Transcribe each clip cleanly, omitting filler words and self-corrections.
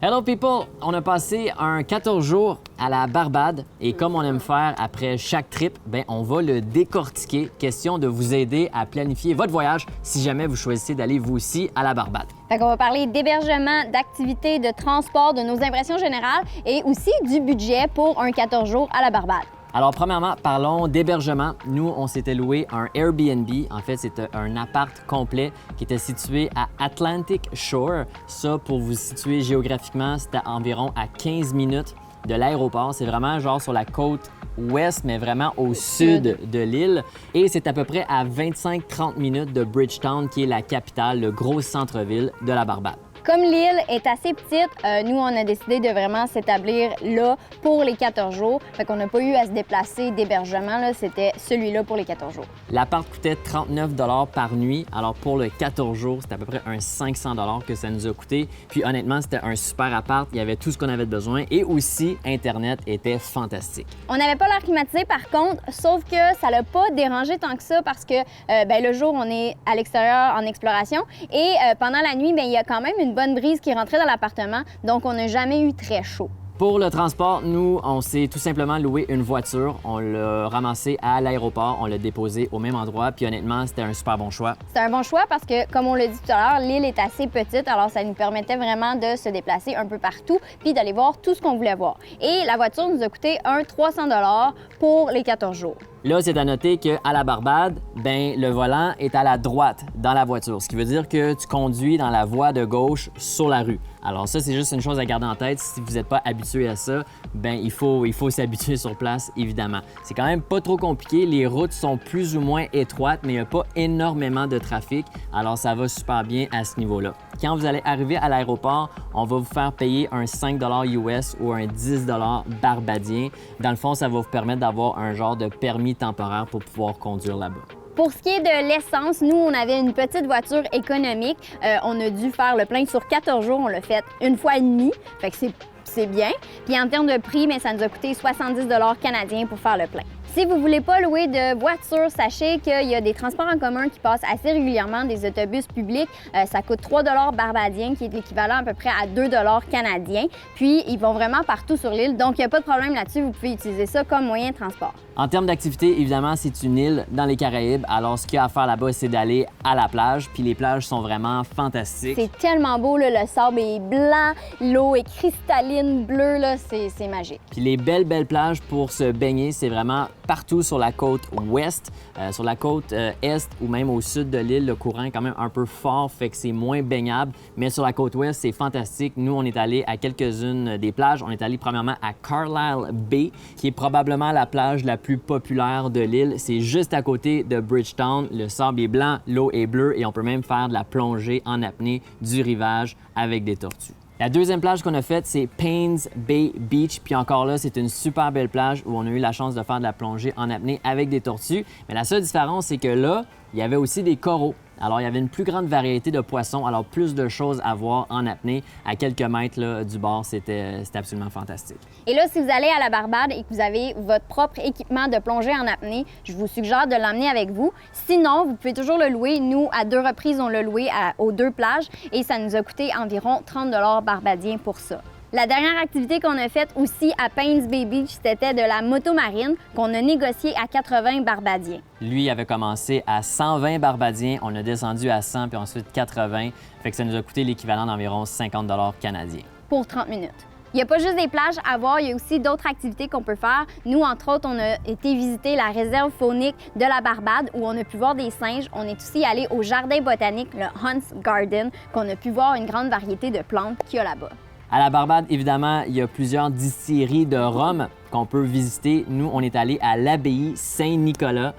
Hello people! On a passé un 14 jours à la Barbade et comme on aime faire après chaque trip, on va le décortiquer. Question de vous aider à planifier votre voyage si jamais vous choisissez d'aller vous aussi à la Barbade. Fait qu'on va parler d'hébergement, d'activités, de transport, de nos impressions générales et aussi du budget pour un 14 jours à la Barbade. Alors, premièrement, parlons d'hébergement. Nous, on s'était loué un Airbnb. En fait, c'était un appart complet qui était situé à Atlantic Shore. Ça, pour vous situer géographiquement, c'était environ à 15 minutes de l'aéroport. C'est vraiment genre sur la côte ouest, mais vraiment au sud de l'île. Et c'est à peu près à 25-30 minutes de Bridgetown, qui est la capitale, le gros centre-ville de la Barbade. Comme l'île est assez petite, nous, on a décidé de vraiment s'établir là pour les 14 jours. Fait qu'on n'a pas eu à se déplacer d'hébergement. C'était celui-là pour les 14 jours. L'appart coûtait 39 $ par nuit. Alors, pour le 14 jours, c'était à peu près un 500 $ que ça nous a coûté. Puis, honnêtement, c'était un super appart. Il y avait tout ce qu'on avait besoin et aussi, Internet était fantastique. On n'avait pas l'air climatisé, par contre, sauf que ça l'a pas dérangé tant que ça parce que le jour, on est à l'extérieur en exploration et pendant la nuit, il y a quand même une bonne brise qui rentrait dans l'appartement, donc on n'a jamais eu très chaud. Pour le transport, nous, on s'est tout simplement loué une voiture. On l'a ramassée à l'aéroport, on l'a déposée au même endroit, puis honnêtement, c'était un super bon choix. C'est un bon choix parce que, comme on l'a dit tout à l'heure, l'île est assez petite, alors ça nous permettait vraiment de se déplacer un peu partout puis d'aller voir tout ce qu'on voulait voir. Et la voiture nous a coûté un 300 $ pour les 14 jours. Là, c'est à noter qu'à la Barbade, le volant est à la droite dans la voiture, ce qui veut dire que tu conduis dans la voie de gauche sur la rue. Alors ça, c'est juste une chose à garder en tête. Si vous n'êtes pas habitué à ça, il faut s'habituer sur place, évidemment. C'est quand même pas trop compliqué. Les routes sont plus ou moins étroites, mais il n'y a pas énormément de trafic. Alors ça va super bien à ce niveau-là. Quand vous allez arriver à l'aéroport, on va vous faire payer un 5 $ US ou un 10 $ barbadien. Dans le fond, ça va vous permettre d'avoir un genre de permis temporaire pour pouvoir conduire là-bas. Pour ce qui est de l'essence, nous, on avait une petite voiture économique. On a dû faire le plein sur 14 jours. On l'a fait une fois et demie. Fait que c'est bien. Puis en termes de prix, ça nous a coûté 70 $ canadiens pour faire le plein. Si vous ne voulez pas louer de voiture, sachez qu'il y a des transports en commun qui passent assez régulièrement, des autobus publics. Ça coûte 3 $ barbadiens, qui est l'équivalent à peu près à 2 $ canadiens. Puis, ils vont vraiment partout sur l'île, donc il n'y a pas de problème là-dessus. Vous pouvez utiliser ça comme moyen de transport. En termes d'activité, évidemment, c'est une île dans les Caraïbes. Alors, ce qu'il y a à faire là-bas, c'est d'aller à la plage. Puis les plages sont vraiment fantastiques. C'est tellement beau, là, le sable est blanc, l'eau est cristalline, bleue, là, c'est magique. Puis les belles plages pour se baigner, c'est vraiment partout sur la côte ouest. Sur la côte est ou même au sud de l'île, le courant est quand même un peu fort, fait que c'est moins baignable. Mais sur la côte ouest, c'est fantastique. Nous, on est allé à quelques-unes des plages. On est allé premièrement à Carlisle Bay, qui est probablement la plage la plus populaire de l'île. C'est juste à côté de Bridgetown. Le sable est blanc, l'eau est bleue et on peut même faire de la plongée en apnée du rivage avec des tortues. La deuxième plage qu'on a faite, c'est Paynes Bay Beach. Puis encore là, c'est une super belle plage où on a eu la chance de faire de la plongée en apnée avec des tortues. Mais la seule différence, c'est que là, il y avait aussi des coraux. Alors, il y avait une plus grande variété de poissons, alors plus de choses à voir en apnée. À quelques mètres là, du bord, c'était absolument fantastique. Et là, si vous allez à la Barbade et que vous avez votre propre équipement de plongée en apnée, je vous suggère de l'emmener avec vous. Sinon, vous pouvez toujours le louer. Nous, à 2 reprises, on l'a loué aux 2 plages et ça nous a coûté environ 30 $ barbadiens pour ça. La dernière activité qu'on a faite aussi à Paynes Bay Beach, c'était de la motomarine qu'on a négociée à 80 barbadiens. Lui avait commencé à 120 barbadiens, on a descendu à 100 puis ensuite 80, fait que ça nous a coûté l'équivalent d'environ 50 $ canadiens. Pour 30 minutes. Il n'y a pas juste des plages à voir, il y a aussi d'autres activités qu'on peut faire. Nous, entre autres, on a été visiter la réserve faunique de la Barbade où on a pu voir des singes. On est aussi allé au jardin botanique, le Hunt's Garden, qu'on a pu voir une grande variété de plantes qu'il y a là-bas. À la Barbade, évidemment, il y a plusieurs distilleries de rhum qu'on peut visiter. Nous, on est allé à l'abbaye Saint-Nicolas,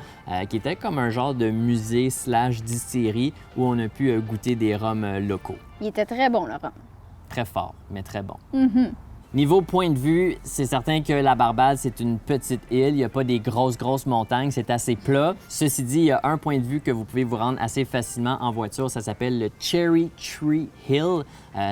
qui était comme un genre de musée / distillerie où on a pu goûter des rhums locaux. Il était très bon, le rhum. Très fort, mais très bon. Niveau point de vue, c'est certain que la Barbade, c'est une petite île. Il n'y a pas des grosses montagnes. C'est assez plat. Ceci dit, il y a un point de vue que vous pouvez vous rendre assez facilement en voiture. Ça s'appelle le Cherry Tree Hill.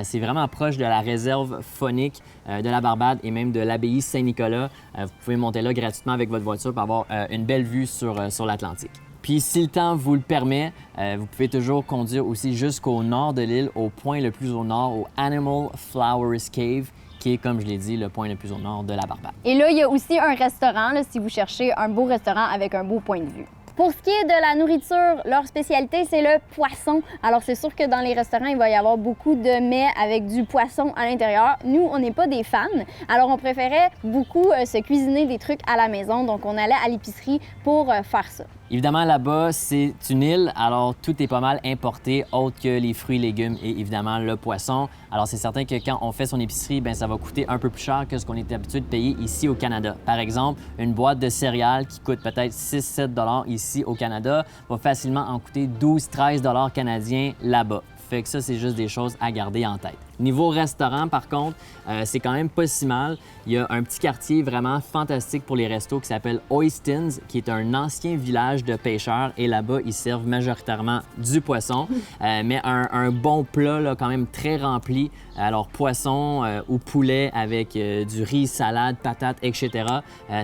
C'est vraiment proche de la réserve faunique de la Barbade et même de l'abbaye Saint-Nicolas. Vous pouvez monter là gratuitement avec votre voiture pour avoir une belle vue sur l'Atlantique. Puis si le temps vous le permet, vous pouvez toujours conduire aussi jusqu'au nord de l'île, au point le plus au nord, au Animal Flowers Cave, qui est, comme je l'ai dit, le point le plus au nord de la Barbade. Et là, il y a aussi un restaurant, là, si vous cherchez un beau restaurant avec un beau point de vue. Pour ce qui est de la nourriture, leur spécialité, c'est le poisson. Alors, c'est sûr que dans les restaurants, il va y avoir beaucoup de mets avec du poisson à l'intérieur. Nous, on n'est pas des fans. Alors, on préférait beaucoup se cuisiner des trucs à la maison. Donc, on allait à l'épicerie pour faire ça. Évidemment, là-bas, c'est une île, alors tout est pas mal importé, autre que les fruits, légumes et évidemment le poisson. Alors, c'est certain que quand on fait son épicerie, bien, ça va coûter un peu plus cher que ce qu'on est habitué de payer ici au Canada. Par exemple, une boîte de céréales qui coûte peut-être 6-7 $ ici au Canada va facilement en coûter 12-13 $ canadiens là-bas. Fait que ça, c'est juste des choses à garder en tête. Niveau restaurant, par contre, c'est quand même pas si mal. Il y a un petit quartier vraiment fantastique pour les restos qui s'appelle Oistins, qui est un ancien village de pêcheurs. Et là-bas, ils servent majoritairement du poisson, mais un bon plat là, quand même très rempli. Alors, poisson ou poulet avec du riz, salade, patates, etc.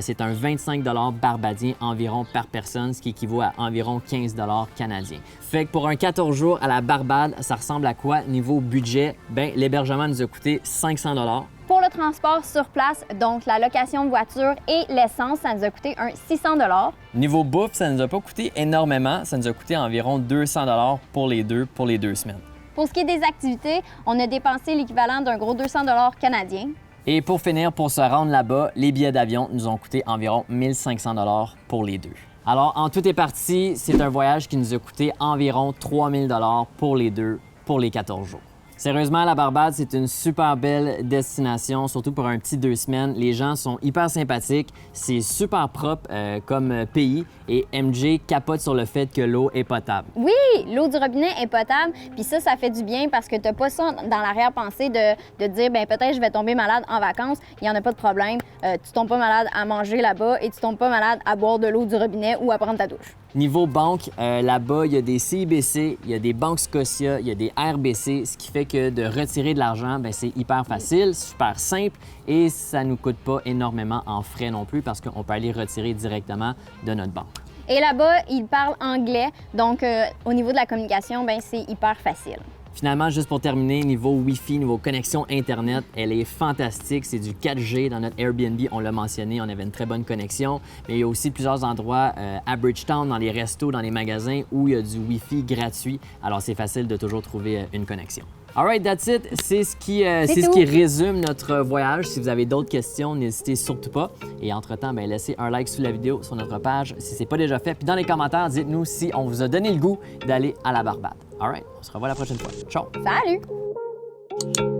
C'est un 25 $ barbadien environ par personne, ce qui équivaut à environ 15 $ canadiens. Fait que pour un 14 jours à la Barbade, ça ressemble à quoi niveau budget? Bien, l'hébergement nous a coûté 500 $. Pour le transport sur place, donc la location de voiture et l'essence, ça nous a coûté un 600 $. Niveau bouffe, ça nous a pas coûté énormément. Ça nous a coûté environ 200 $ pour les deux semaines. Pour ce qui est des activités, on a dépensé l'équivalent d'un gros 200 $ canadiens. Et pour finir, pour se rendre là-bas, les billets d'avion nous ont coûté environ 1500 $ pour les deux. Alors, en tout et partie, c'est un voyage qui nous a coûté environ 3000 $ pour les deux, pour les 14 jours. Sérieusement, la Barbade, c'est une super belle destination, surtout pour un petit 2 semaines. Les gens sont hyper sympathiques, c'est super propre comme pays et MJ capote sur le fait que l'eau est potable. Oui, l'eau du robinet est potable, puis ça fait du bien parce que t'as pas ça dans l'arrière-pensée de dire, ben peut-être je vais tomber malade en vacances. Il n'y en a pas de problème. Tu tombes pas malade à manger là-bas et tu tombes pas malade à boire de l'eau du robinet ou à prendre ta douche. Niveau banque, là-bas, il y a des CIBC, il y a des banques Scotia, il y a des RBC, ce qui fait que de retirer de l'argent, bien, c'est hyper facile, super simple et ça ne nous coûte pas énormément en frais non plus parce qu'on peut aller retirer directement de notre banque. Et là-bas, ils parlent anglais, donc au niveau de la communication, bien, c'est hyper facile. Finalement, juste pour terminer, niveau Wi-Fi, niveau connexion Internet, elle est fantastique. C'est du 4G dans notre Airbnb, on l'a mentionné, on avait une très bonne connexion. Mais il y a aussi plusieurs endroits à Bridgetown, dans les restos, dans les magasins, où il y a du Wi-Fi gratuit. Alors, c'est facile de toujours trouver une connexion. All right, that's it. C'est ce qui résume notre voyage. Si vous avez d'autres questions, n'hésitez surtout pas. Et entre-temps, bien, laissez un like sous la vidéo sur notre page si ce n'est pas déjà fait. Puis dans les commentaires, dites-nous si on vous a donné le goût d'aller à la Barbade. All right, on se revoit la prochaine fois. Ciao! Salut!